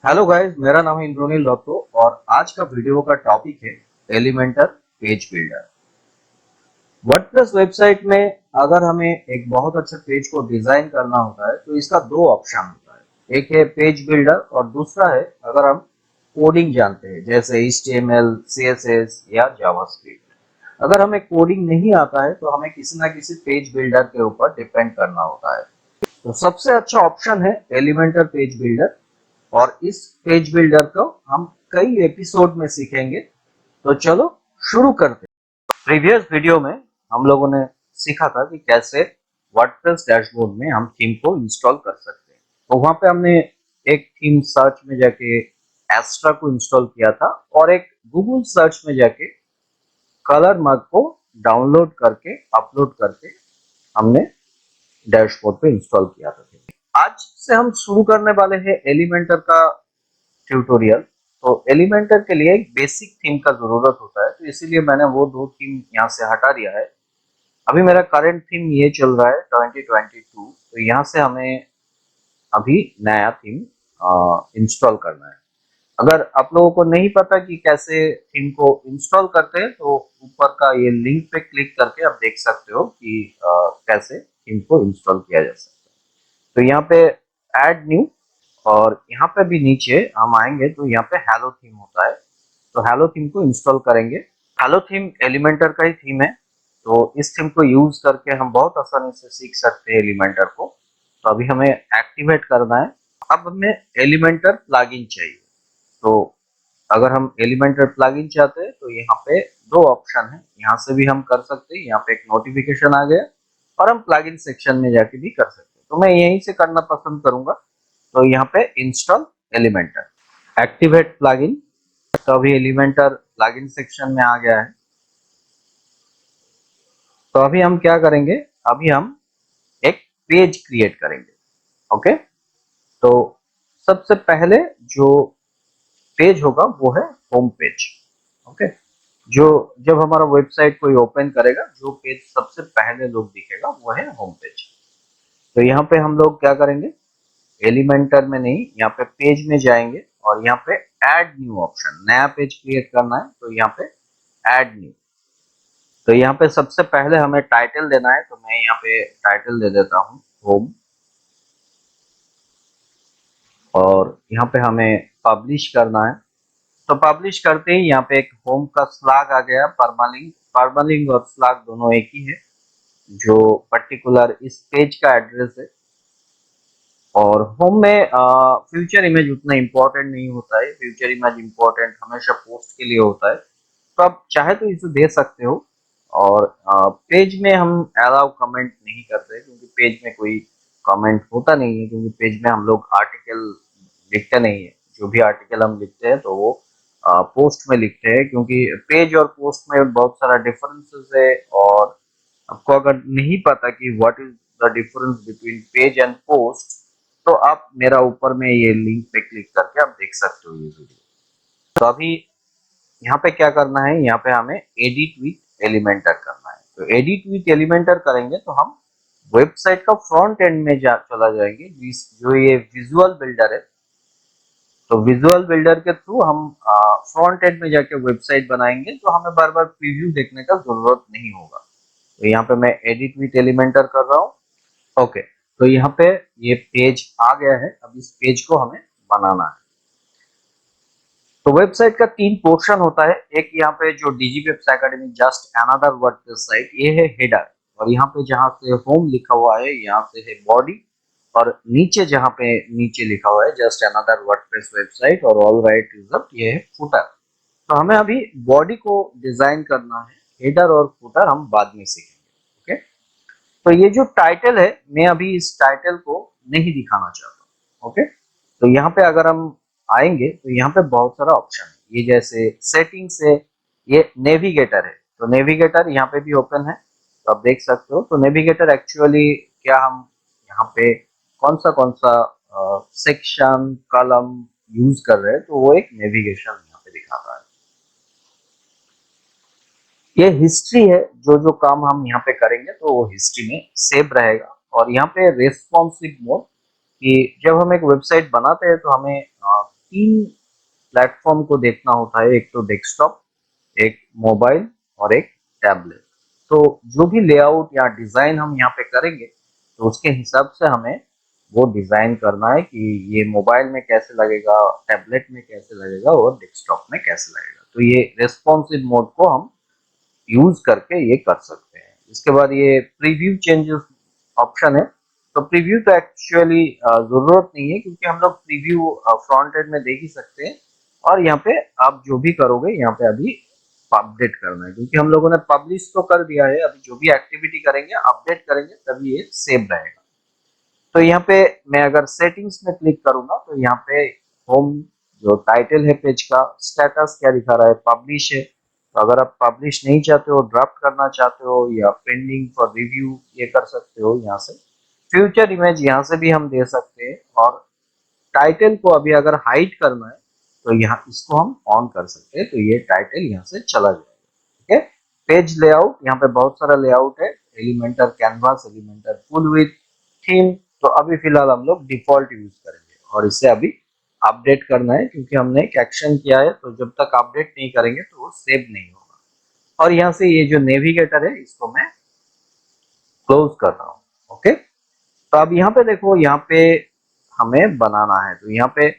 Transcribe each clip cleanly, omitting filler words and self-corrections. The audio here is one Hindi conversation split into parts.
हेलो गाइस, मेरा नाम है इंद्रोनील दत्तो और आज का वीडियो का टॉपिक है Elementor page builder. WordPress website में अगर हमें एक बहुत अच्छा पेज को डिजाइन करना होता है तो इसका दो ऑप्शन होता है। एक है पेज बिल्डर और दूसरा है अगर हम कोडिंग जानते हैं जैसे HTML, CSS या जावास्क्रिप्ट। अगर हमें कोडिंग नहीं आता है तो हमें किसी ना किसी पेज बिल्डर के ऊपर डिपेंड करना होता है। तो सबसे अच्छा ऑप्शन है एलिमेंटर पेज बिल्डर और इस पेज बिल्डर को हम कई एपिसोड में सीखेंगे। तो चलो शुरू करते हैं। प्रीवियस वीडियो में हम लोगों ने सीखा था कि कैसे वर्डप्रेस डैशबोर्ड में हम थीम को इंस्टॉल कर सकते हैं। तो वहां पे हमने एक थीम सर्च में जाके एस्ट्रा को इंस्टॉल किया था और एक गूगल सर्च में जाके कलर मग को डाउनलोड करके अपलोड करके हमने डैशबोर्ड पे इंस्टॉल किया था। आज से हम शुरू करने वाले हैं एलिमेंटर का ट्यूटोरियल। तो एलिमेंटर के लिए एक बेसिक थीम का जरूरत होता है, तो इसीलिए मैंने वो दो थीम यहाँ से हटा दिया है। अभी मेरा करंट थीम ये चल रहा है 2022, तो यहाँ से हमें अभी नया थीम इंस्टॉल करना है। अगर आप लोगों को नहीं पता कि कैसे थीम को इंस्टॉल करते हैं तो ऊपर का ये लिंक पे क्लिक करके आप देख सकते हो कि कैसे थीम को इंस्टॉल किया जा सकता है। तो यहाँ पे ऐड न्यू और यहाँ पे भी नीचे हम आएंगे तो यहाँ पे हेलो थीम होता है। तो हेलो थीम को इंस्टॉल करेंगे। हेलो थीम एलिमेंटर का ही थीम है, तो इस थीम को यूज करके हम बहुत आसानी से सीख सकते हैं एलिमेंटर को। तो अभी हमें एक्टिवेट करना है। अब हमें एलिमेंटर प्लगइन चाहिए। तो अगर हम एलिमेंटर प्लगइन चाहते हैं तो यहाँ पे दो ऑप्शन है, यहाँ से भी हम कर सकते हैं। यहाँ पे एक नोटिफिकेशन आ गया और हम प्लगइन सेक्शन में जाके भी कर सकते हैं, तो मैं यहीं से करना पसंद करूंगा। तो यहाँ पे इंस्टॉल एलिमेंटर एक्टिवेट प्लगइन। तो अभी एलिमेंटर प्लगइन सेक्शन में आ गया है। तो अभी हम क्या करेंगे, अभी हम एक पेज क्रिएट करेंगे। ओके, तो सबसे पहले जो पेज होगा वो है होम पेज। ओके, जो जब हमारा वेबसाइट कोई ओपन करेगा जो पेज सबसे पहले लोग दिखेगा वो है होम पेज। तो यहाँ पे हम लोग क्या करेंगे, एलिमेंटर में नहीं, यहाँ पे पेज में जाएंगे और यहाँ पे ऐड न्यू ऑप्शन, नया पेज क्रिएट करना है तो यहाँ पे ऐड न्यू। तो यहाँ पे सबसे पहले हमें टाइटल देना है, तो मैं यहाँ पे टाइटल दे देता हूँ होम। और यहाँ पे हमें पब्लिश करना है। तो पब्लिश करते ही यहाँ पे एक होम का स्लैग आ गया। परमालिंक परमालिंक और स्लैग दोनों एक ही है, जो पर्टिकुलर इस पेज का एड्रेस है। और होम में फ्यूचर इमेज उतना इम्पोर्टेंट नहीं होता है। फ्यूचर इमेज इम्पोर्टेंट हमेशा पोस्ट के लिए होता है, तो आप चाहे तो इसे दे सकते हो। और पेज में हम अलाउ कमेंट नहीं करते क्योंकि पेज में कोई कमेंट होता नहीं है, क्योंकि पेज में हम लोग आर्टिकल लिखते नहीं है। जो भी आर्टिकल हम लिखते हैं तो वो पोस्ट में लिखते हैं, क्योंकि पेज और पोस्ट में बहुत सारा डिफरेंसेस है। और आपको अगर नहीं पता कि what is the difference between page and post, तो आप मेरा ऊपर में ये लिंक पे क्लिक करके आप देख सकते हो ये वीडियो। तो अभी यहाँ पे क्या करना है, यहाँ पे हमें एडिट विथ एलिमेंटर करना है। तो एडिट विथ एलिमेंटर करेंगे तो हम वेबसाइट का फ्रंट एंड में चला जाएंगे। जो ये विजुअल बिल्डर है, तो विजुअल बिल्डर के थ्रू हम फ्रंट एंड में जाके वेबसाइट बनाएंगे, तो हमें बार बार प्रीव्यू देखने का जरूरत नहीं होगा। तो यहाँ पे मैं एडिट विथ एलिमेंटर कर रहा हूँ। ओके, तो यहाँ पे ये पेज आ गया है। अब इस पेज को हमें बनाना है। तो वेबसाइट का तीन पोर्शन होता है। एक यहाँ पे जो Digiwebs Academy just another WordPress site, ये है हेडर। और यहाँ पे जहाँ से होम लिखा हुआ है यहाँ से है बॉडी। और नीचे जहाँ पे नीचे लिखा हुआ है जस्ट अनदर वर्डप्रेस वेबसाइट और ऑल राइट रिजल्ट, ये है फुटर। तो हमें अभी बॉडी को डिजाइन करना है। हेडर और फुटर हम बाद में सीखेंगे। ओके, तो ये जो टाइटल है, मैं अभी इस टाइटल को नहीं दिखाना चाहता। ओके, तो यहाँ पे अगर हम आएंगे तो यहाँ पे बहुत सारा ऑप्शन है। ये जैसे सेटिंग्स है, ये नेविगेटर है। तो नेविगेटर यहाँ पे भी ओपन है, तो आप देख सकते हो। तो नेविगेटर एक्चुअली क्या हम यहाँ पे कौन सा सेक्शन कॉलम यूज कर रहे हैं, तो वो एक नेविगेशन यहाँ पे दिखाता है। ये हिस्ट्री है, जो जो काम हम यहाँ पे करेंगे तो वो हिस्ट्री में सेव रहेगा। और यहाँ पे रेस्पॉन्सिव मोड, कि जब हम एक वेबसाइट बनाते हैं तो हमें तीन प्लेटफॉर्म को देखना होता है, एक तो डेस्कटॉप, एक मोबाइल और एक टैबलेट। तो जो भी लेआउट या डिजाइन हम यहाँ पे करेंगे तो उसके हिसाब से हमें वो डिजाइन करना है कि ये मोबाइल में कैसे लगेगा, टैबलेट में कैसे लगेगा और डेस्कटॉप में कैसे लगेगा। तो ये रेस्पॉन्सिव मोड को हम यूज करके ये कर सकते हैं। इसके बाद ये प्रीव्यू चेंजेस ऑप्शन है। तो प्रीव्यू तो एक्चुअली जरूरत नहीं है, क्योंकि हम लोग प्रीव्यू फ्रंट एंड में देख ही सकते हैं। और यहाँ पे आप जो भी करोगे यहाँ पे अभी अपडेट करना है, क्योंकि हम लोगों ने पब्लिश तो कर दिया है। अभी जो भी एक्टिविटी करेंगे अपडेट करेंगे तभी ये सेव रहेगा। तो यहाँ पे मैं अगर सेटिंग्स में क्लिक करूंगा तो यहाँ पे होम जो टाइटल है पेज का, स्टेटस क्या दिखा रहा है, पब्लिश है। तो अगर आप पब्लिश नहीं चाहते हो, ड्राफ्ट करना चाहते हो या पेंडिंग फॉर रिव्यू, ये कर सकते हो यहाँ से। फ्यूचर इमेज यहाँ से भी हम दे सकते हैं। और टाइटल को अभी अगर हाइड करना है तो यहाँ इसको हम ऑन कर सकते हैं, तो ये टाइटल यहाँ से चला जाएगा। ठीक है। पेज लेआउट, यहाँ पे बहुत सारा लेआउट है, Elementor canvas, Elementor full width, theme. तो अभी फिलहाल हम लोग डिफॉल्ट यूज करेंगे और इसे अभी अपडेट करना है, क्योंकि हमने एक एक्शन किया है। तो जब तक अपडेट नहीं करेंगे तो वो सेव नहीं होगा। और यहाँ से ये जो नेविगेटर है इसको मैं क्लोज कर रहा हूँ। ओके। तो अब यहाँ पे देखो, यहाँ पे हमें बनाना है। तो यहाँ पे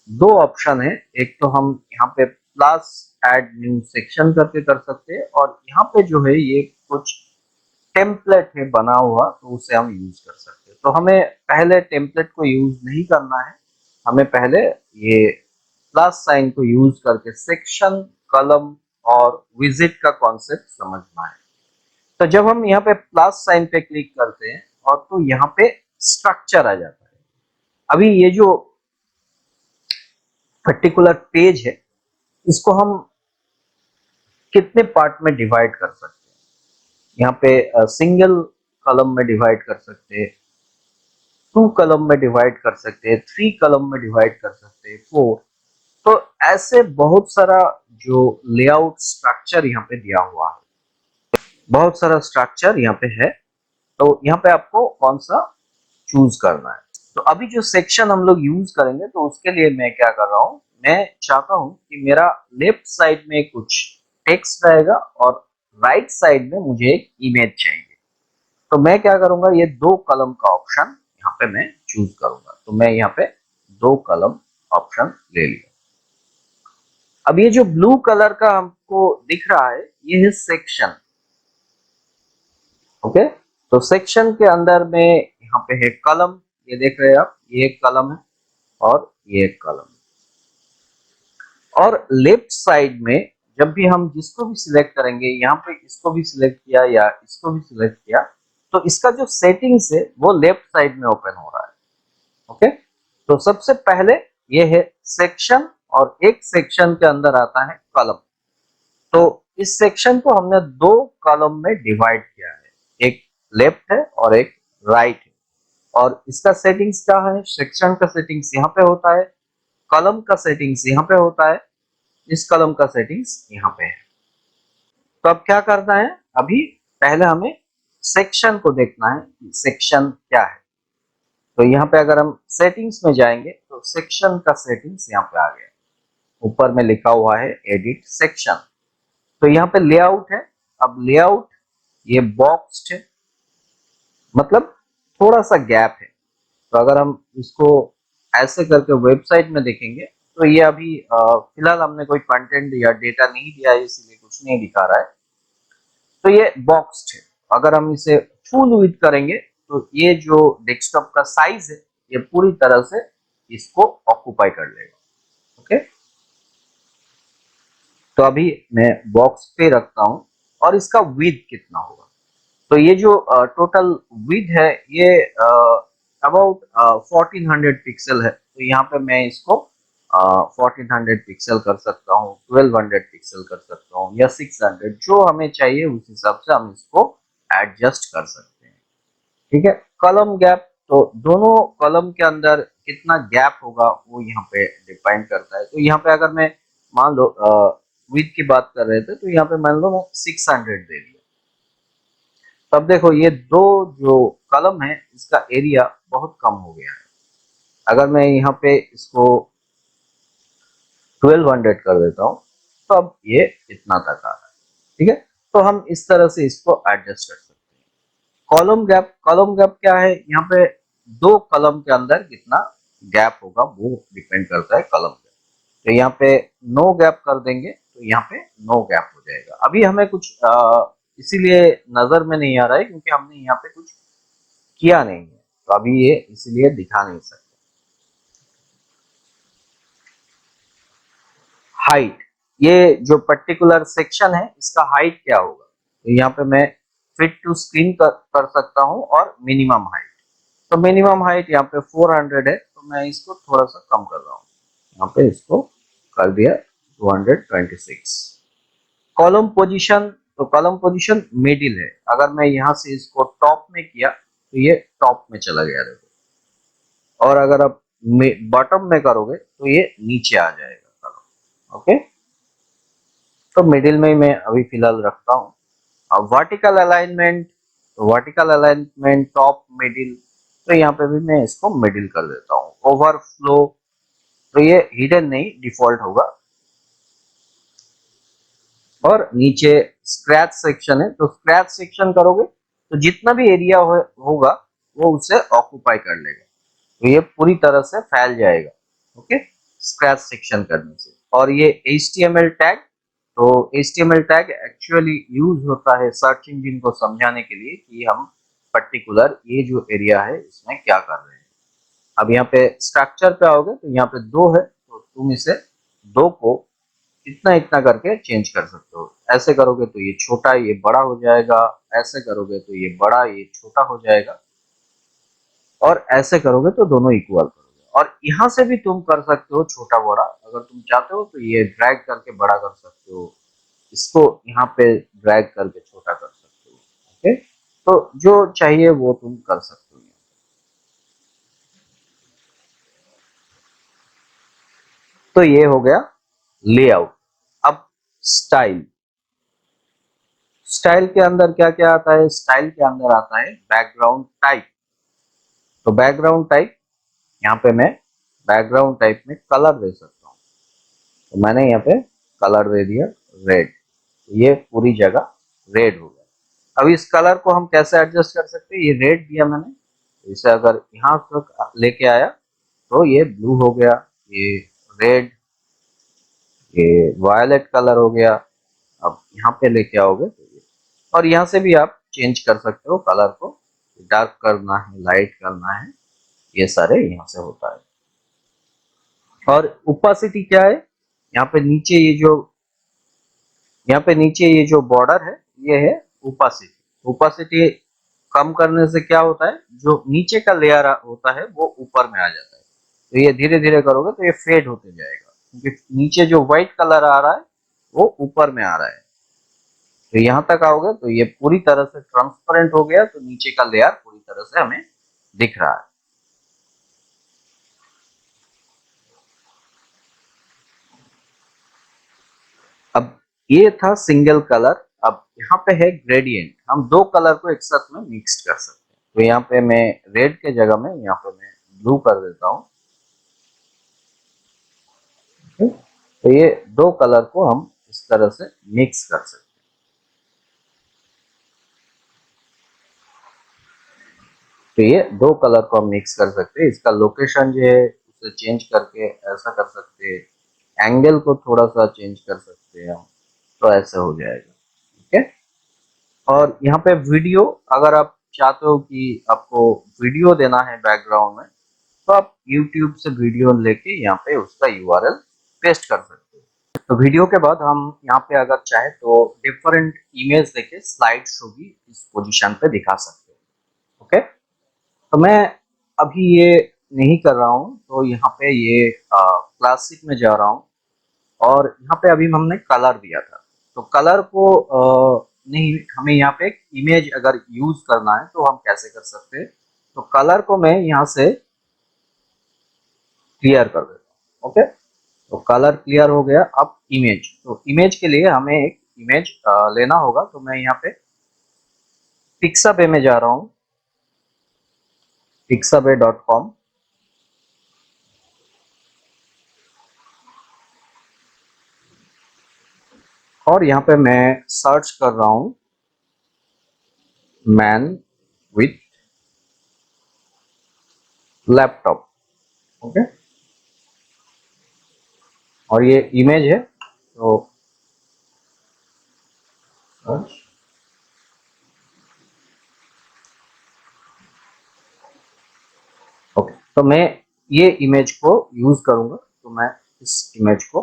दो ऑप्शन है। एक तो हम यहाँ पे प्लस ऐड न्यू सेक्शन करके कर सकते हैं, और यहाँ पे जो है ये कुछ टेम्पलेट है बना हुआ, तो उसे हम यूज कर सकते हैं। तो हमें पहले टेम्पलेट को यूज नहीं करना है, हमें पहले ये प्लस साइन को यूज करके सेक्शन, कॉलम और विजिट का कॉन्सेप्ट समझना है। तो जब हम यहाँ पे प्लस साइन पे क्लिक करते हैं और तो यहाँ पे स्ट्रक्चर आ जाता है। अभी ये जो पर्टिकुलर पेज है इसको हम कितने पार्ट में डिवाइड कर सकते हैं। यहाँ पे सिंगल कॉलम में डिवाइड कर सकते हैं, 2 कॉलम में डिवाइड कर सकते हैं, 3 कॉलम में डिवाइड कर सकते हैं, 4। तो ऐसे बहुत सारा जो लेआउट स्ट्रक्चर यहाँ पे दिया हुआ है, बहुत सारा स्ट्रक्चर यहाँ पे है। तो यहाँ पे आपको कौन सा चूज करना है। तो अभी जो सेक्शन हम लोग यूज करेंगे तो उसके लिए मैं क्या कर रहा हूँ, मैं चाहता हूँ कि मेरा लेफ्ट साइड में कुछ टेक्स्ट रहेगा और राइट साइड में मुझे एक इमेज चाहिए। तो मैं क्या करूंगा, ये 2 कॉलम का ऑप्शन यहाँ पे मैं चूज करूंगा। तो मैं यहाँ पे 2 कॉलम ऑप्शन ले लिया। अब ये जो ब्लू कलर का हमको दिख रहा है ये है सेक्शन। ओके। तो सेक्शन के अंदर में यहाँ पे है कॉलम, ये देख रहे हैं आप, ये एक कॉलम है और ये एक कॉलम। और लेफ्ट साइड में जब भी हम जिसको भी सिलेक्ट करेंगे, यहाँ पे इसको भी सिलेक्ट किया या इसको भी सिलेक्ट किया, तो इसका जो सेटिंग्स है वो लेफ्ट साइड में ओपन हो रहा है। ओके। तो सबसे पहले ये है सेक्शन, और एक सेक्शन के अंदर आता है कॉलम। तो इस सेक्शन को हमने 2 कॉलम में डिवाइड किया है, एक लेफ्ट है और एक राइट है। और इसका सेटिंग्स क्या है, सेक्शन का सेटिंग्स यहाँ पे होता है, कॉलम का सेटिंग्स यहाँ पे होता है, इस कॉलम का सेटिंग्स यहाँ पे है। तो अब क्या करना है, अभी पहले हमें सेक्शन को देखना है कि सेक्शन क्या है। तो यहाँ पे अगर हम सेटिंग्स में जाएंगे तो सेक्शन का सेटिंग्स यहाँ पे आ गया, ऊपर में लिखा हुआ है एडिट सेक्शन। तो यहाँ पे लेआउट है। अब लेआउट ये बॉक्स्ड है, मतलब थोड़ा सा गैप है। तो अगर हम इसको ऐसे करके वेबसाइट में देखेंगे तो ये अभी फिलहाल हमने कोई कंटेंट या डेटा नहीं दिया है, इसलिए कुछ नहीं दिखा रहा है। तो ये बॉक्स्ड है। अगर हम इसे फुल विड्थ करेंगे तो ये जो डेस्कटॉप का साइज है ये पूरी तरह से इसको ऑक्यूपाई कर लेगा। ओके। तो अभी मैं बॉक्स पे रखता हूं और इसका विड्थ कितना होगा। तो ये जो टोटल विड्थ है ये अबाउट 1400 पिक्सल है। तो यहाँ पे मैं इसको 1400 पिक्सल कर सकता हूँ, 1200 पिक्सल कर सकता हूँ या 600, जो हमें चाहिए उस हिसाब से हम इसको एडजस्ट कर सकते हैं। ठीक है। कॉलम गैप, तो दोनों कॉलम के अंदर कितना गैप होगा वो यहाँ पे डिपेंड करता है। तो यहाँ पे अगर मैं मान लो विड्थ की बात कर रहे थे तो यहाँ पे मान लो मैं 600 दे दिया। तब देखो ये दो जो कॉलम है इसका एरिया बहुत कम हो गया है। अगर मैं यहाँ पे इसको 1200 कर देता हूँ, तो अब ये इतना तक आ रहा है। ठीक है, तो हम इस तरह से इसको एडजस्ट कर सकते हैं। कॉलम गैप क्या है, यहाँ पे दो कॉलम के अंदर कितना गैप होगा वो डिपेंड करता है कॉलम पे। तो यहाँ पे नो गैप कर देंगे तो यहाँ पे नो गैप हो जाएगा। अभी हमें कुछ इसीलिए नजर में नहीं आ रहा है क्योंकि हमने यहाँ पे कुछ किया नहीं है, तो अभी ये इसीलिए दिखा नहीं सकते। हाइट, ये जो पर्टिकुलर सेक्शन है इसका हाइट क्या होगा, तो यहाँ पे मैं फिट टू स्क्रीन कर सकता हूँ और मिनिमम हाइट। तो मिनिमम हाइट यहाँ पे 400 है, तो मैं इसको थोड़ा सा कम कर रहा हूँ, यहाँ पे इसको कर दिया 226। कॉलम पोजीशन, तो कॉलम पोजीशन मिडिल है, अगर मैं यहाँ से इसको टॉप में किया तो ये टॉप में चला गया देखो, और अगर आप बॉटम में करोगे तो ये नीचे आ जाएगा कॉलम। ओके, तो मिडिल में मैं अभी फिलहाल रखता हूँ। अब वर्टिकल अलाइनमेंट टॉप मिडिल, तो यहाँ पे भी मैं इसको मिडिल कर देता हूँ। ओवरफ्लो, तो ये हिडन नहीं डिफॉल्ट होगा। और नीचे स्क्रैच सेक्शन है, तो स्क्रैच सेक्शन करोगे तो जितना भी एरिया होगा वो उसे ऑक्यूपाई कर लेगा, तो ये पूरी तरह से फैल जाएगा। ओके, स्क्रैच सेक्शन करने से। और ये HTML टैग, तो HTML टैग एक्चुअली यूज होता है सर्च इंजन को समझाने के लिए कि हम पर्टिकुलर ये जो एरिया है इसमें क्या कर रहे हैं। अब यहाँ पे स्ट्रक्चर पे आओगे तो यहाँ पे दो है, तो तुम इसे दो को इतना इतना करके चेंज कर सकते हो। ऐसे करोगे तो ये छोटा ये बड़ा हो जाएगा, ऐसे करोगे तो ये बड़ा ये छोटा हो जाएगा, और ऐसे करोगे तो दोनों इक्वल करोगे। और यहाँ से भी तुम कर सकते हो छोटा बड़ा, अगर तुम चाहते हो तो ये ड्रैग करके बड़ा कर सकते हो, इसको यहाँ पे ड्रैग करके छोटा कर सकते हो। ओके, तो जो चाहिए वो तुम कर सकते हो। तो ये हो गया लेआउट। अब स्टाइल, स्टाइल के अंदर क्या क्या आता है, स्टाइल के अंदर आता है बैकग्राउंड टाइप। तो बैकग्राउंड टाइप, यहाँ पे मैं बैकग्राउंड टाइप में कलर दे सकता हूँ, तो मैंने यहाँ पे कलर दे दिया रेड, ये पूरी जगह रेड हो गया। अब इस कलर को हम कैसे एडजस्ट कर सकते हैं, ये रेड दिया मैंने, तो इसे अगर यहाँ तक लेके आया तो ये ब्लू हो गया, ये रेड, ये वायलेट कलर हो गया। अब यहाँ पे लेके आओगे तो ये, और यहाँ से भी आप चेंज कर सकते हो कलर को, डार्क करना है लाइट करना है, ये सारे यहाँ से होता है। और ओपेसिटी क्या है, यहाँ पे नीचे ये जो बॉर्डर है ये है ओपेसिटी। ओपेसिटी कम करने से क्या होता है, जो नीचे का लेयर होता है वो ऊपर में आ जाता है, तो ये धीरे धीरे करोगे तो ये फेड होते जाएगा, क्योंकि नीचे जो व्हाइट कलर आ रहा है वो ऊपर में आ रहा है। तो यहाँ तक आओगे तो ये पूरी तरह से ट्रांसपेरेंट हो गया, तो नीचे का लेयर पूरी तरह से हमें दिख रहा है। अब ये था सिंगल कलर। अब यहाँ पे है ग्रेडियंट, हम दो कलर को एक साथ में मिक्स कर सकते हैं। तो यहाँ पे मैं रेड के जगह में यहाँ पे मैं ब्लू कर देता हूँ। तो ये दो कलर को हम इस तरह से मिक्स कर सकते हैं। तो ये दो कलर को हम मिक्स कर सकते हैं। इसका लोकेशन जो है उसे चेंज करके ऐसा कर सकते हैं, एंगल को थोड़ा सा चेंज कर सकते हैं हम, तो ऐसे हो जाएगा। ठीक है, और यहाँ पे वीडियो, अगर आप चाहते हो कि आपको वीडियो देना है बैकग्राउंड में, तो आप YouTube से वीडियो लेके यहाँ पे उसका URL पेस्ट कर सकते हो। तो वीडियो के बाद हम यहाँ पे अगर चाहे तो डिफरेंट इमेज देके स्लाइड शो भी इस पोजीशन पे दिखा सकते हैं। ओके, तो मैं अभी ये नहीं कर रहा हूँ, तो यहाँ पे ये क्लासिक में जा रहा हूँ, और यहाँ पे अभी हमने कलर दिया था, तो कलर को नहीं, हमें यहाँ पे एक इमेज अगर यूज करना है तो हम कैसे कर सकते हैं, तो कलर को मैं यहाँ से क्लियर कर देता हूँ। ओके, तो कलर क्लियर हो गया। अब इमेज, तो इमेज के लिए हमें एक इमेज लेना होगा, तो मैं यहाँ पे पिक्साबे में जा रहा हूँ, pixabay.com। और यहाँ पे मैं सर्च कर रहा हूँ मैन विथ लैपटॉप। ओके, और ये इमेज है तो सर्च। ओके, तो मैं ये इमेज को यूज करूंगा, तो मैं इस इमेज को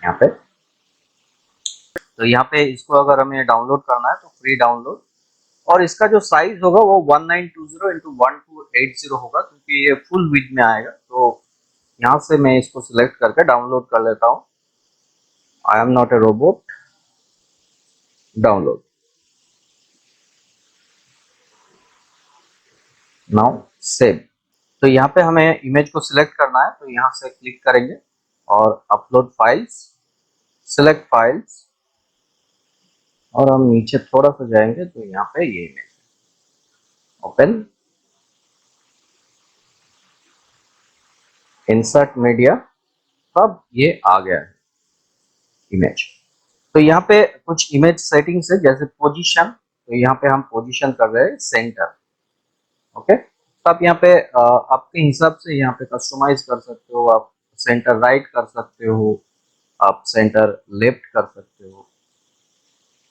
यहाँ पे, तो यहाँ पे इसको अगर हमें डाउनलोड करना है तो फ्री डाउनलोड, और इसका जो साइज होगा वो 1920 इंटू 1280 होगा, क्योंकि ये फुल विड्थ में आएगा। तो यहाँ से मैं इसको सिलेक्ट करके डाउनलोड कर लेता हूँ। I am not a robot, download now, save. तो यहाँ पे हमें इमेज को सिलेक्ट करना है, तो यहाँ से क्लिक करेंगे और अपलोड फाइल्स, सिलेक्ट फाइल्स, और हम नीचे थोड़ा सा जाएंगे तो यहाँ पे ये इमेज ओपन, इंसर्ट मीडिया। अब ये आ गया है इमेज। तो यहाँ पे कुछ इमेज सेटिंग्स है, जैसे पोजीशन, तो यहाँ पे हम पोजीशन कर रहे हैं सेंटर। ओके, तो आप यहाँ पे आपके हिसाब से यहाँ पे कस्टमाइज कर सकते हो। आप सेंटर राइट कर सकते हो, आप सेंटर लेफ्ट कर सकते हो।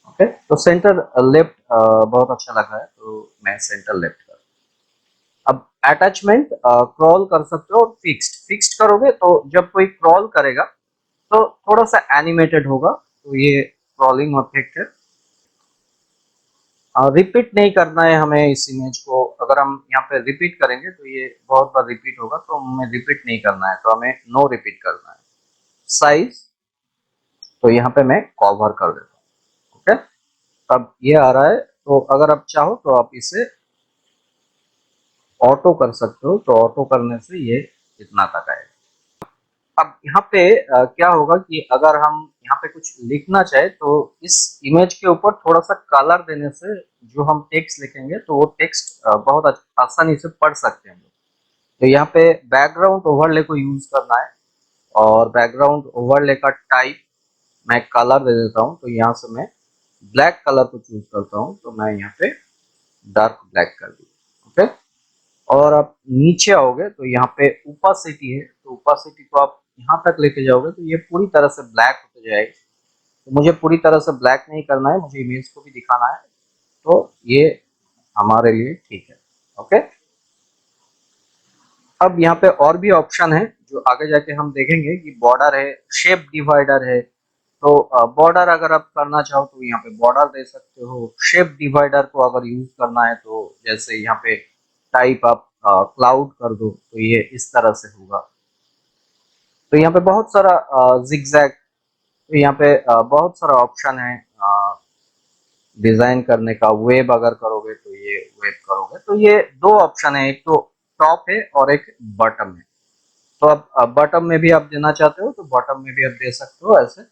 ओके, तो सेंटर लेफ्ट बहुत अच्छा लगा है, तो मैं सेंटर लेफ्ट कर। अब अटैचमेंट क्रॉल कर सकते हो, और फिक्स्ड करोगे तो जब कोई क्रॉल करेगा तो थोड़ा सा एनिमेटेड होगा, तो ये क्रॉलिंग इफेक्ट है। रिपीट नहीं करना है हमें इस इमेज को। अगर हम यहाँ पे रिपीट करेंगे तो ये बहुत बार रिपीट होगा, तो हमें रिपीट नहीं करना है, तो हमें नो रिपीट करना है। साइज, तो यहाँ पे मैं कवर कर देता हूँ। ओके, अब ये आ रहा है, तो अगर आप चाहो तो आप इसे ऑटो कर सकते हो, तो ऑटो करने से ये इतना तक आएगा। अब यहाँ पे क्या होगा कि अगर हम यहाँ पे कुछ लिखना चाहे तो इस इमेज के ऊपर थोड़ा सा कलर देने से जो हम टेक्स्ट लिखेंगे तो वो टेक्स्ट बहुत आसानी से पढ़ सकते हैं हम लोग। तो यहाँ पे बैकग्राउंड ओवरले को यूज करना है, और बैकग्राउंड ओवरले का टाइप मैं कलर दे देता हूँ। तो यहाँ से मैं ब्लैक कलर को चूज करता हूँ, तो मैं यहाँ पे डार्क ब्लैक कर दी। ओके, और आप नीचे आओगे तो यहाँ पे ओपासिटी है, तो ओपासिटी को आप यहाँ तक लेके जाओगे तो ये पूरी तरह से ब्लैक होते जाएगी। तो मुझे पूरी तरह से ब्लैक नहीं करना है, मुझे इमेज को भी दिखाना है, तो ये हमारे लिए ठीक है। ओके, अब यहाँ पे और भी ऑप्शन है जो आगे जाके हम देखेंगे कि बॉर्डर है, शेप डिवाइडर है। तो बॉर्डर अगर आप करना चाहो तो यहाँ पे बॉर्डर दे सकते हो। शेप डिवाइडर को अगर यूज करना है तो जैसे यहाँ पे टाइप आप क्लाउड कर दो, तो ये इस तरह से होगा। तो यहाँ पे बहुत सारा जिगजैग, तो यहाँ पे बहुत सारा ऑप्शन है डिजाइन करने का। वेब अगर करोगे तो ये वेब करोगे, तो ये दो ऑप्शन है, एक तो टॉप है और एक बॉटम है। तो आप बॉटम में भी आप देना चाहते हो तो बॉटम में भी आप दे सकते हो। ऐसे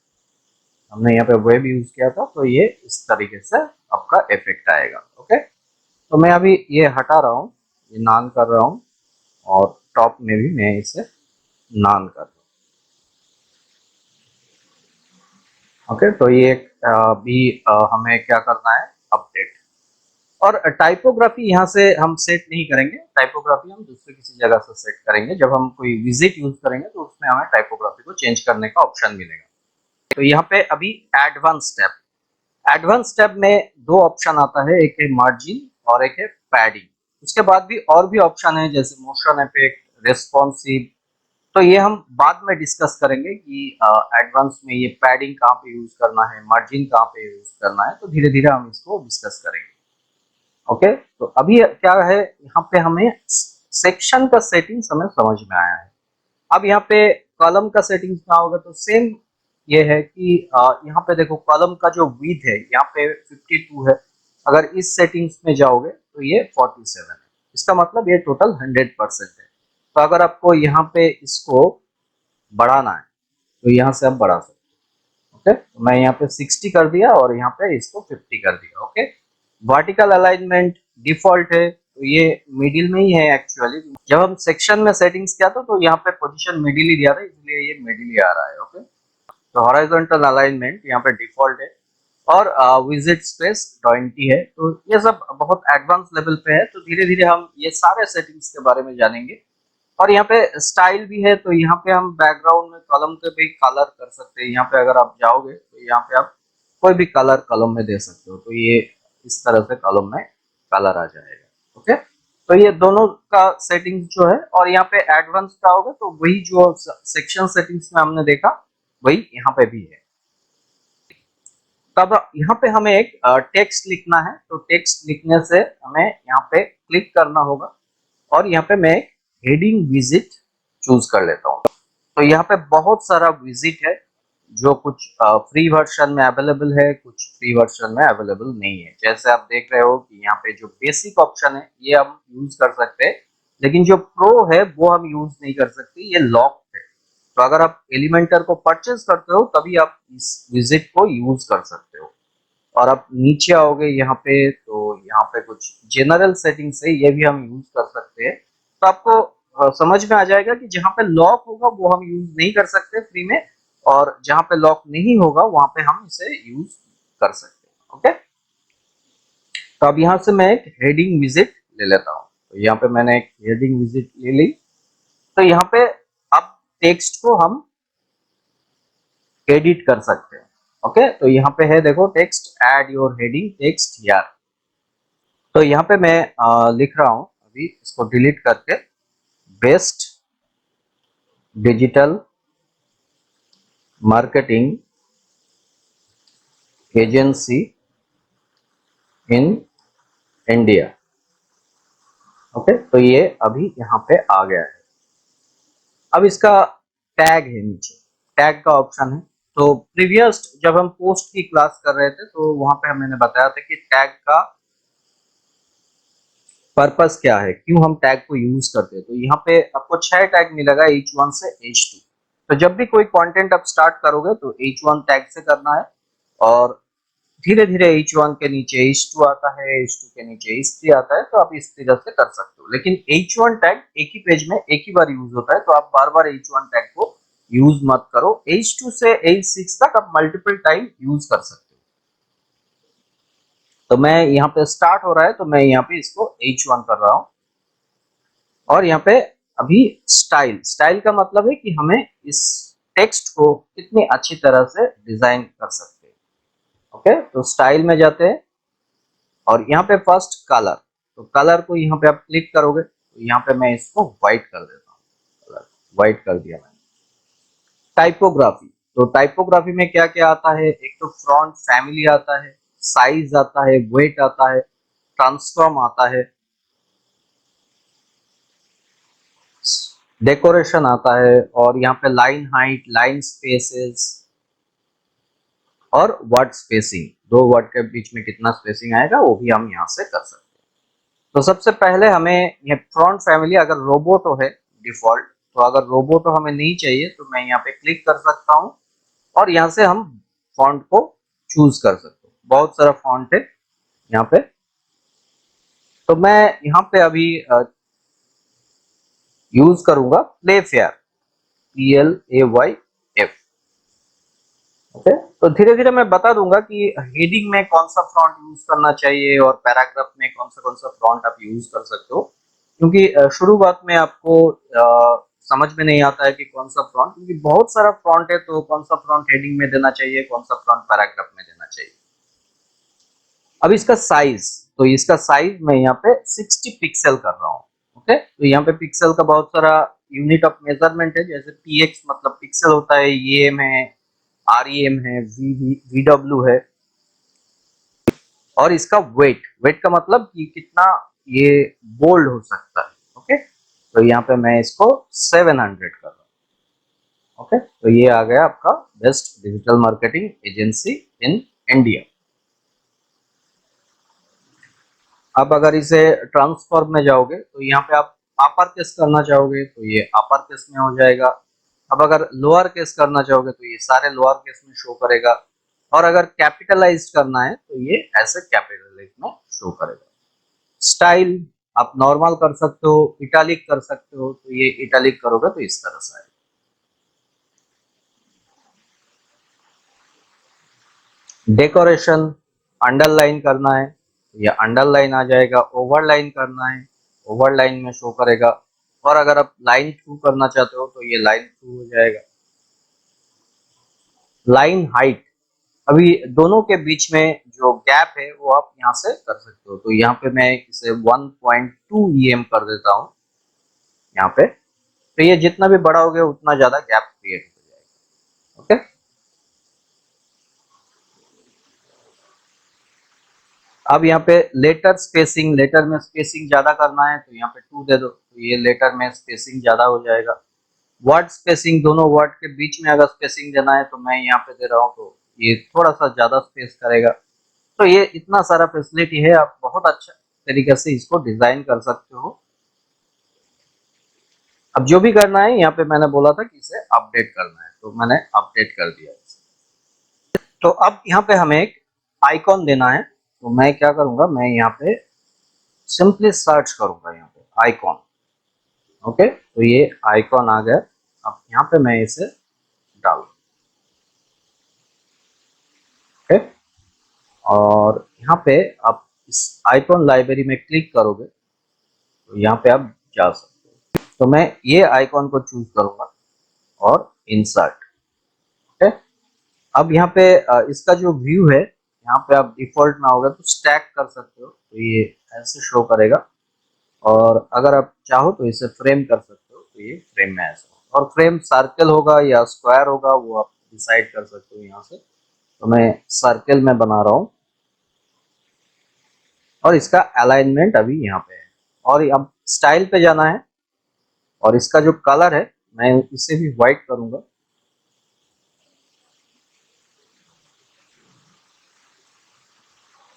हमने यहाँ पे वेब यूज किया था, तो ये इस तरीके से आपका इफेक्ट आएगा। ओके, तो मैं अभी ये हटा रहा हूँ, ये नान कर रहा हूँ, और टॉप में भी मैं इसे नान कर रहा हूँ। ओके, तो ये भी हमें क्या करना है, अपडेट। और टाइपोग्राफी यहाँ से हम सेट नहीं करेंगे, टाइपोग्राफी हम दूसरे किसी जगह से सेट करेंगे। जब हम कोई विजिट यूज करेंगे तो उसमें हमें टाइपोग्राफी को चेंज करने का ऑप्शन मिलेगा। तो यहाँ पे अभी एडवांस स्टेप, एडवांस टैब में दो ऑप्शन आता है, एक है मार्जिन और एक है पैडिंग। उसके बाद भी और भी ऑप्शन है, जैसे मोशन इफेक्ट, रेस्पॉन्सिव। तो ये हम बाद में डिस्कस करेंगे कि एडवांस में ये पैडिंग कहाँ पे यूज करना है, मार्जिन कहाँ पे यूज करना है, तो धीरे धीरे हम इसको डिस्कस करेंगे। ओके, तो अभी क्या है, यहाँ पे हमें सेक्शन का सेटिंग्स हमें समझ में आया है। अब यहाँ पे कॉलम का सेटिंग्स क्या होगा, तो सेम ये है कि यहाँ पे देखो कॉलम का जो विड्थ है यहाँ पे 52 है। अगर इस सेटिंग्स में जाओगे तो ये 47 है। इसका मतलब ये टोटल 100% है। तो अगर आपको यहाँ पे इसको बढ़ाना है तो यहाँ से आप बढ़ा सकते हो। ओके, तो मैं यहाँ पे 60 कर दिया और यहाँ पे इसको 50 कर दिया। ओके, वर्टिकल अलाइनमेंट डिफॉल्ट है, तो ये मिडिल में ही है एक्चुअली। जब हम सेक्शन में सेटिंग्स किया था तो यहाँ पे पोजीशन मिडिल ही दिया था, इसलिए ये मिडिल ही आ रहा है। ओके, तो हॉरिजॉन्टल अलाइनमेंट यहाँ पे डिफॉल्ट है और विजिट स्पेस 20 है। तो ये सब बहुत एडवांस लेवल पे है, तो धीरे धीरे हम ये सारे सेटिंग्स के बारे में जानेंगे। और यहाँ पे स्टाइल भी है, तो यहाँ पे हम बैकग्राउंड में कॉलम के भी कलर कर सकते हैं। यहाँ पे अगर आप जाओगे तो यहाँ पे आप कोई भी कलर कॉलम में दे सकते हो, तो ये इस तरह से कॉलम में कलर आ जाएगा। ओके, तो ये दोनों का सेटिंग जो है, और यहाँ पे एडवांस का होगा तो वही जो सेक्शन सेटिंग्स में हमने देखा वही यहाँ पे भी है। तब यहाँ पे हमें एक टेक्स्ट लिखना है, तो टेक्स्ट लिखने से हमें यहाँ पे क्लिक करना होगा और यहाँ पे मैं एक हेडिंग विजिट चूज कर लेता हूँ। तो यहाँ पे बहुत सारा विजिट है, जो कुछ फ्री वर्जन में अवेलेबल है, कुछ फ्री वर्जन में अवेलेबल नहीं है। जैसे आप देख रहे हो कि यहाँ पे जो बेसिक ऑप्शन है ये हम यूज कर सकते हैं, लेकिन जो प्रो है वो हम यूज नहीं कर सकते, ये लॉक है। तो अगर आप एलिमेंटर को परचेज करते हो तभी आप इस विजिट को यूज कर सकते हो। और आप नीचे आओगे यहाँ पे, तो यहाँ पे कुछ जनरल सेटिंग्स है, ये भी हम यूज कर सकते हैं। तो आपको समझ में आ जाएगा कि जहाँ पे लॉक होगा वो हम यूज नहीं कर सकते फ्री में, और जहाँ पे लॉक नहीं होगा वहां पे हम इसे यूज कर सकते हैं। ओके, तो अब यहाँ से मैं एक हेडिंग विजिट ले लेता हूँ। तो यहाँ पे मैंने एक हेडिंग विजिट ले ली। तो यहाँ पे अब टेक्स्ट को हम एडिट कर सकते हैं। ओके, तो यहाँ पे है देखो text, add your heading text here. तो यहाँ पे मैं लिख रहा हूँ, अभी इसको डिलीट करके, best digital marketing agency in India. Okay, तो ये अभी यहाँ पे आ गया है। अब इसका टैग है, नीचे टैग का ऑप्शन है। तो प्रीवियस जब हम पोस्ट की क्लास कर रहे थे तो वहां पे मैंने बताया था कि टैग का पर्पस क्या है, क्यों हम टैग को यूज करते हैं। तो यहाँ पे आपको 6 टैग मिलेगा, H1 से H2। तो जब भी कोई कंटेंट आप स्टार्ट करोगे तो H1 टैग से करना है, और धीरे धीरे H1 के नीचे H2 आता है, H2 के नीचे H3 आता है। तो आप इस तरह से कर सकते हो, लेकिन H1 टैग एक ही पेज में एक ही बार यूज होता है, तो आप बार बार H1 टैग को यूज मत करो। H2 से H6 तक आप मल्टीपल टाइम यूज कर सकते हो। तो मैं यहाँ पे स्टार्ट हो रहा है, तो मैं यहाँ पे इसको H1 कर रहा हूँ। और यहाँ पे अभी स्टाइल, स्टाइल का मतलब है कि हमें इस टेक्स्ट को कितनी अच्छी तरह से डिजाइन कर सकते हैं। ओके, तो स्टाइल में जाते हैं और यहाँ पे फर्स्ट कलर। तो कलर को यहाँ पे आप क्लिक करोगे तो यहाँ पे मैं इसको व्हाइट कर देता हूँ, व्हाइट कर दिया मैंने। टाइपोग्राफी, तो टाइपोग्राफी में क्या क्या आता है, एक तो फ्रॉन्ट फैमिली आता है, साइज आता है, वेट आता है, ट्रांसफॉर्म आता है, डेकोरेशन आता है, और यहाँ पे लाइन हाइट, लाइन स्पेसेस और वर्ड स्पेसिंग, दो वर्ड के बीच में कितना स्पेसिंग आएगा वो भी हम यहाँ से कर सकते हैं। तो सबसे पहले हमें ये फ्रंट फैमिली, अगर रोबोटो है डिफॉल्ट, तो अगर रोबोटो हमें नहीं चाहिए तो मैं यहाँ पे क्लिक कर सकता हूँ और यहाँ से हम फॉन्ट को चूज कर सकते हैं। बहुत सारा फॉन्ट है यहाँ पे, तो मैं यहाँ पे अभी यूज करूंगा प्ले फेयर, PLAYF। ओके, तो धीरे धीरे मैं बता दूंगा कि हेडिंग में कौन सा फॉन्ट यूज करना चाहिए और पैराग्राफ में कौन सा फॉन्ट आप यूज कर सकते हो, क्योंकि शुरुआत में आपको समझ में नहीं आता है कि कौन सा फॉन्ट, क्योंकि बहुत सारा फॉन्ट है, तो कौन सा फॉन्ट हेडिंग में देना चाहिए, कौन सा फॉन्ट पैराग्राफ में देना चाहिए। अब इसका साइज, तो इसका साइज मैं यहाँ पे 60 पिक्सल कर रहा हूँ। ओके, तो यहाँ पे पिक्सल का बहुत सारा यूनिट ऑफ मेजरमेंट है, जैसे PX मतलब पिक्सल होता है, EM है, REM है, VW है, और इसका वेट, वेट का मतलब कि कितना ये बोल्ड हो सकता है। ओके, तो यहाँ पे मैं इसको 700 कर रहा हूँ। ओके, तो ये आ गया आपका best digital marketing agency in India. अब अगर इसे ट्रांसफॉर्म में जाओगे तो यहाँ पे आप अपर केस करना चाहोगे तो ये अपर केस में हो जाएगा। अब अगर लोअर केस करना चाहोगे तो ये सारे लोअर केस में शो करेगा, और अगर कैपिटलाइज करना है तो ये ऐसे कैपिटलाइज में शो करेगा। स्टाइल आप नॉर्मल कर सकते हो, इटालिक कर सकते हो, तो ये इटालिक करोगे तो इस तरह से आएगा। डेकोरेशन अंडरलाइन करना है, या अंडरलाइन आ जाएगा। ओवरलाइन करना है, ओवरलाइन में शो करेगा। और अगर आप लाइन थ्रू करना चाहते हो तो ये लाइन थ्रू हो जाएगा। लाइन हाइट, अभी दोनों के बीच में जो गैप है वो आप यहाँ से कर सकते हो। तो यहाँ पे मैं इसे 1.2 EM कर देता हूँ यहाँ पे। तो ये जितना भी बड़ा हो गया उतना ज्यादा गैप क्रिएट हो जाएगा। ओके, अब यहाँ पे लेटर स्पेसिंग, लेटर में स्पेसिंग ज्यादा करना है तो यहाँ पे 2 दे दो, तो ये लेटर में स्पेसिंग ज्यादा हो जाएगा। वर्ड स्पेसिंग, दोनों वर्ड के बीच में अगर स्पेसिंग देना है तो मैं यहाँ पे दे रहा हूँ, तो ये थोड़ा सा ज्यादा स्पेस करेगा। तो ये इतना सारा फैसिलिटी है, आप बहुत अच्छा तरीके से इसको डिजाइन कर सकते हो। अब जो भी करना है, यहाँ पे मैंने बोला था कि इसे अपडेट करना है, तो मैंने अपडेट कर दिया। तो अब यहाँ पे हमें एक आइकॉन देना है, तो मैं क्या करूंगा, मैं यहाँ पे सिंपली सर्च करूंगा यहाँ पे आइकॉन। ओके, तो ये आइकॉन आ गया। अब यहाँ पे मैं इसे डालूँ। ओके, और यहाँ पे आप इस आइकॉन लाइब्रेरी में क्लिक करोगे तो यहाँ पे आप जा सकते हो। तो मैं ये आइकॉन को चूज करूंगा और इंसर्ट। ओके, अब यहाँ पे इसका जो व्यू है, यहाँ पे आप डिफॉल्ट ना होगा तो स्टैक कर सकते हो, तो ये ऐसे शो करेगा। और अगर आप चाहो तो इसे फ्रेम कर सकते हो, तो ये फ्रेम में ऐसा। और फ्रेम सर्कल होगा या स्क्वायर होगा वो आप डिसाइड कर सकते हो यहाँ से। तो मैं सर्कल में बना रहा हूँ, और इसका अलाइनमेंट अभी यहाँ पे है। और अब स्टाइल पे जाना है, और इसका जो कलर है मैं इसे भी व्हाइट करूंगा।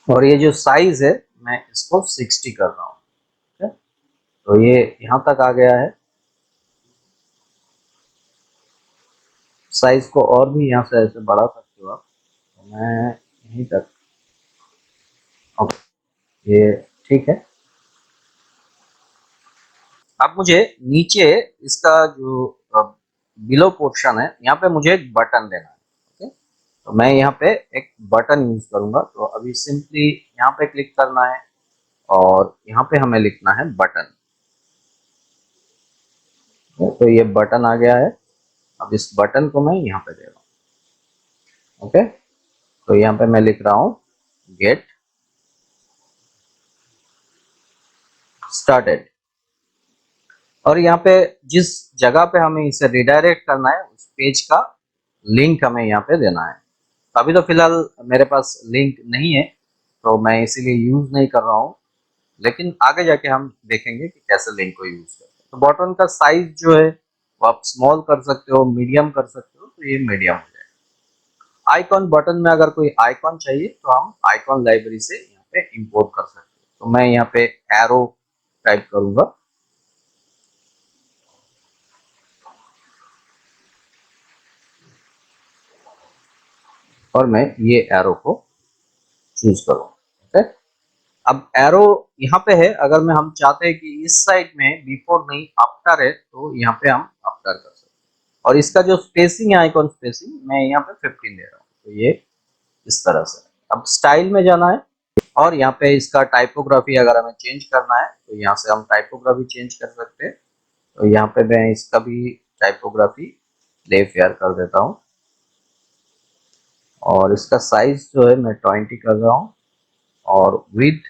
और ये जो साइज है मैं इसको 60 कर रहा हूँ। ठीक है? तो ये यहाँ तक आ गया है। साइज को और भी यहाँ से ऐसे बढ़ा सकते हो आप, तो मैं यहीं तक। ओके, ये ठीक है। अब मुझे नीचे इसका जो बिलो पोर्शन है, यहाँ पे मुझे एक बटन देना है। ओके, तो मैं यहाँ पे एक बटन यूज करूंगा। तो अभी सिंपली यहाँ पे क्लिक करना है, और यहाँ पे हमें लिखना है बटन। तो ये बटन आ गया है। अब इस बटन को मैं यहाँ पे दे रहा हूँ। ओके, तो यहाँ पे मैं लिख रहा हूँ गेट स्टार्टेड। और यहाँ पे जिस जगह पे हमें इसे रिडायरेक्ट करना है उस पेज का लिंक हमें यहाँ पे देना है। अभी तो फिलहाल मेरे पास लिंक नहीं है, तो मैं इसीलिए यूज नहीं कर रहा हूँ। लेकिन आगे जाके हम देखेंगे कि कैसे लिंक को यूज करते हैं। तो बटन का साइज जो है वो आप स्मॉल कर सकते हो, मीडियम कर सकते हो, तो ये मीडियम हो जाएगा। आइकॉन बटन में अगर कोई आइकॉन चाहिए तो हम आइकॉन लाइब्रेरी से यहाँ पे इंपोर्ट कर सकते हैं। तो मैं यहाँ पे एरो टाइप करूंगा, और मैं ये एरो को चूज करूंगा। ओके, अब एरो यहाँ पे है। अगर मैं हम चाहते हैं कि इस साइड में बिफोर नहीं आफ्टर है, तो यहाँ पे हम आफ्टर कर सकते हैं। और इसका जो स्पेसिंग है, आइकॉन स्पेसिंग, मैं यहाँ पे 15 दे रहा हूँ। तो ये इस तरह से। अब स्टाइल में जाना है, और यहाँ पे इसका टाइपोग्राफी अगर हमें चेंज करना है तो यहाँ से हम टाइपोग्राफी चेंज कर सकते हैं। तो यहाँ पे मैं इसका भी टाइपोग्राफी लेफ्ट फेयर कर देता हूँ, और इसका साइज जो है मैं 20 कर रहा हूँ, और विथ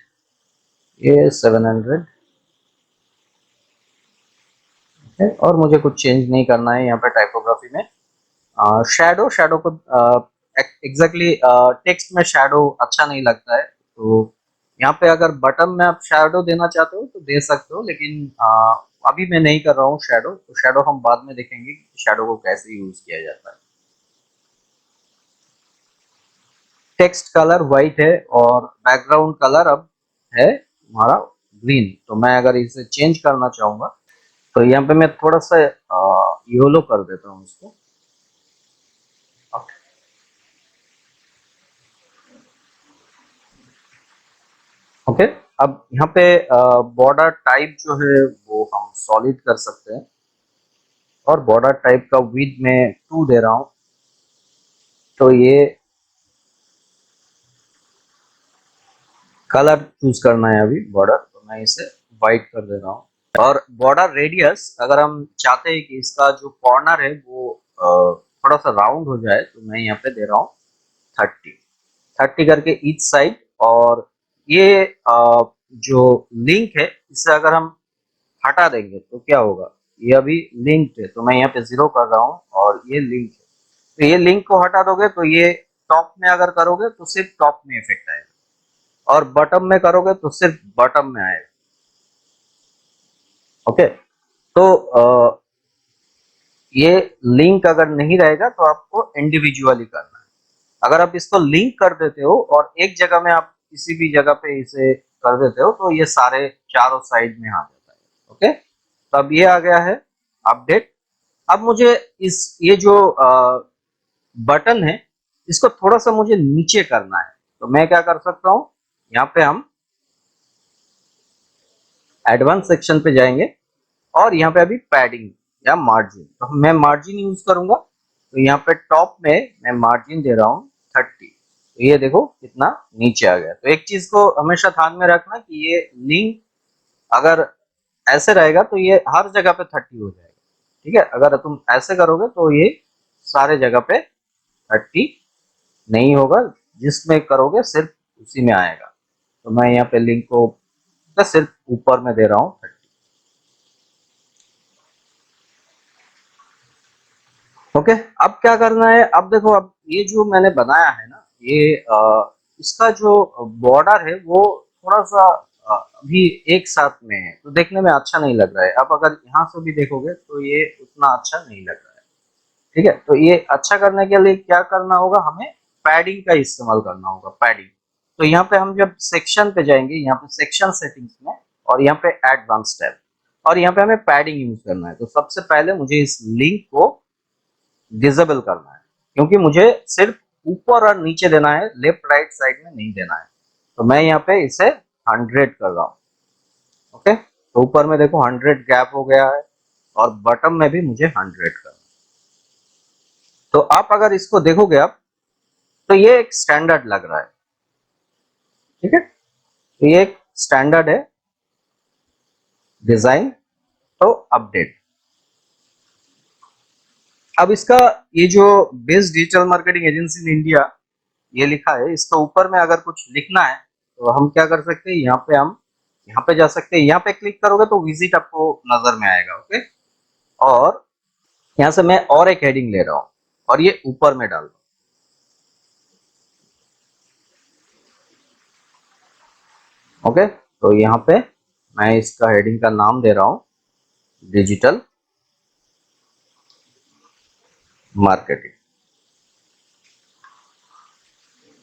ये 700 है। और मुझे कुछ चेंज नहीं करना है यहाँ पे टाइपोग्राफी में। शैडो, शैडो को एग्जैक्टली टेक्स्ट में शैडो अच्छा नहीं लगता है, तो यहाँ पे अगर बटन में आप शैडो देना चाहते हो तो दे सकते हो। लेकिन अभी मैं नहीं कर रहा हूँ शैडो, तो शैडो हम बाद में देखेंगे कि शैडो को कैसे यूज किया जाता है। टेक्स्ट कलर व्हाइट है, और बैकग्राउंड कलर अब है हमारा ग्रीन। तो मैं अगर इसे चेंज करना चाहूंगा तो यहाँ पे मैं थोड़ा सा येलो कर देता हूँ इसको। ओके, अब यहाँ पे बॉर्डर टाइप जो है वो हम सॉलिड कर सकते हैं, और बॉर्डर टाइप का विड्थ में 2 दे रहा हूँ। तो ये कलर चूज करना है अभी बॉर्डर, तो मैं इसे व्हाइट कर दे रहा हूँ। और बॉर्डर रेडियस अगर हम चाहते हैं कि इसका जो कॉर्नर है वो थोड़ा सा राउंड हो जाए, तो मैं यहाँ पे दे रहा हूँ 30 करके ईच साइड। और ये जो लिंक है इसे अगर हम हटा देंगे तो क्या होगा, ये अभी लिंक्ड है, तो मैं यहाँ पे 0 कर रहा हूँ और ये लिंक है। तो ये लिंक को हटा दोगे तो ये टॉप में अगर करोगे तो सिर्फ टॉप में इफेक्ट आएगा, और बॉटम में करोगे तो सिर्फ बॉटम में आएगा। ओके, तो ये लिंक अगर नहीं रहेगा तो आपको इंडिविजुअली करना है। अगर आप इसको लिंक कर देते हो और एक जगह में आप किसी भी जगह पे इसे कर देते हो तो ये सारे चारों साइड में आ जाता है। ओके, तो अब ये आ गया है अपडेट। अब मुझे इस ये जो बटन है इसको थोड़ा सा मुझे नीचे करना है, तो मैं क्या कर सकता हूँ, यहाँ पे हम एडवांस सेक्शन पे जाएंगे और यहाँ पे अभी पैडिंग या मार्जिन, तो मैं मार्जिन यूज करूंगा। तो यहाँ पे टॉप में मैं मार्जिन दे रहा हूँ 30, तो ये देखो कितना नीचे आ गया। तो एक चीज को हमेशा ध्यान में रखना कि ये लिंक अगर ऐसे रहेगा तो ये हर जगह पे 30 हो जाएगा। ठीक है, अगर तुम ऐसे करोगे तो ये सारे जगह पे 30 नहीं होगा, जिसमें करोगे सिर्फ उसी में आएगा। तो मैं यहाँ पे लिंक को बस सिर्फ ऊपर में दे रहा हूँ 30। ओके, अब क्या करना है, अब देखो, अब ये जो मैंने बनाया है ना, ये इसका जो बॉर्डर है वो थोड़ा सा अभी एक साथ में है, तो देखने में अच्छा नहीं लग रहा है। अब अगर यहाँ से भी देखोगे तो ये उतना अच्छा नहीं लग रहा है। ठीक है, तो ये अच्छा करने के लिए क्या करना होगा, हमें पैडिंग का इस्तेमाल करना होगा, पैडिंग। तो यहाँ पे हम जब सेक्शन पे जाएंगे, यहाँ पे सेक्शन सेटिंग्स में, और यहाँ पे एडवांस टैब, और यहाँ पे हमें पैडिंग यूज करना है। तो सबसे पहले मुझे इस लिंक को डिसेबल करना है, क्योंकि मुझे सिर्फ ऊपर और नीचे देना है, लेफ्ट राइट साइड में नहीं देना है। तो मैं यहाँ पे इसे 100 कर रहा हूँ। ओके, तो ऊपर में देखो 100 गैप हो गया है, और बटन में भी मुझे 100 करना है। तो आप अगर इसको देखोगे आप, तो ये एक स्टैंडर्ड लग रहा है। ठीक है, तो ये एक स्टैंडर्ड है डिजाइन। तो अपडेट, अब इसका ये जो best digital marketing agency in India ये लिखा है, इसके ऊपर में अगर कुछ लिखना है तो हम क्या कर सकते हैं, यहाँ पे हम यहाँ पे जा सकते हैं। यहाँ पे क्लिक करोगे तो विजिट आपको नजर में आएगा। ओके, और यहाँ से मैं और एक हेडिंग ले रहा हूँ और ये ऊपर में डाल रहा हूँ। ओके, तो यहाँ पे मैं इसका हेडिंग का नाम दे रहा हूँ डिजिटल मार्केटिंग।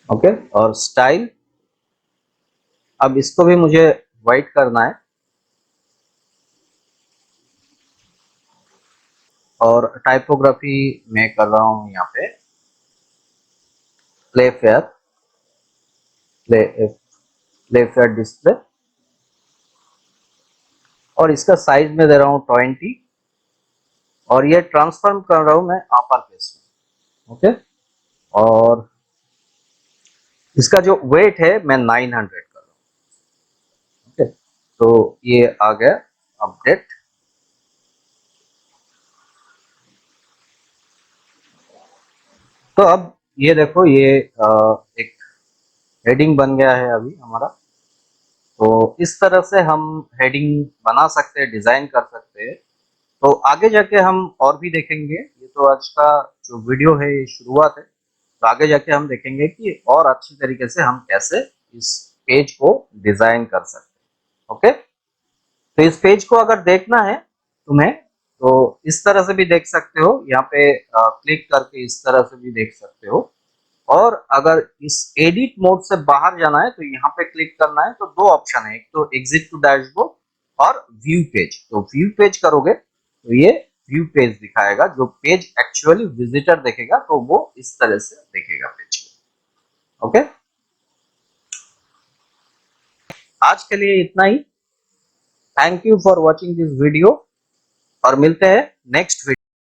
ओके, और स्टाइल, अब इसको भी मुझे व्हाइट करना है, और टाइपोग्राफी मैं कर रहा हूँ यहाँ पे play fair, play play fair display, और इसका साइज में दे रहा हूँ 20, और ये ट्रांसफॉर्म कर रहा हूँ मैं अपर केस में। ओके, और इसका जो वेट है मैं 900 कर रहा हूँ। ओके, तो ये आ गया अपडेट। तो अब ये देखो, ये एक हेडिंग बन गया है अभी हमारा। तो इस तरह से हम हेडिंग बना सकते हैं, डिजाइन कर सकते हैं। तो आगे जाके हम और भी देखेंगे, ये तो आज का जो वीडियो है ये शुरुआत है। तो आगे जाके हम देखेंगे कि और अच्छी तरीके से हम कैसे इस पेज को डिजाइन कर सकते हैं। ओके, तो इस पेज को अगर देखना है तुम्हें तो इस तरह से भी देख सकते हो, यहाँ पे क्लिक करके इस तरह से भी देख सकते हो। और अगर इस एडिट मोड से बाहर जाना है तो यहाँ पे क्लिक करना है। तो दो ऑप्शन है, एक तो एग्जिट टू डैशबोर्ड और व्यू पेज। तो व्यू पेज करोगे तो ये व्यू पेज दिखाएगा, जो पेज एक्चुअली विजिटर देखेगा तो वो इस तरह से देखेगा पेज। ओके, आज के लिए इतना ही। Thank you for watching this video, और मिलते हैं नेक्स्ट वीडियो।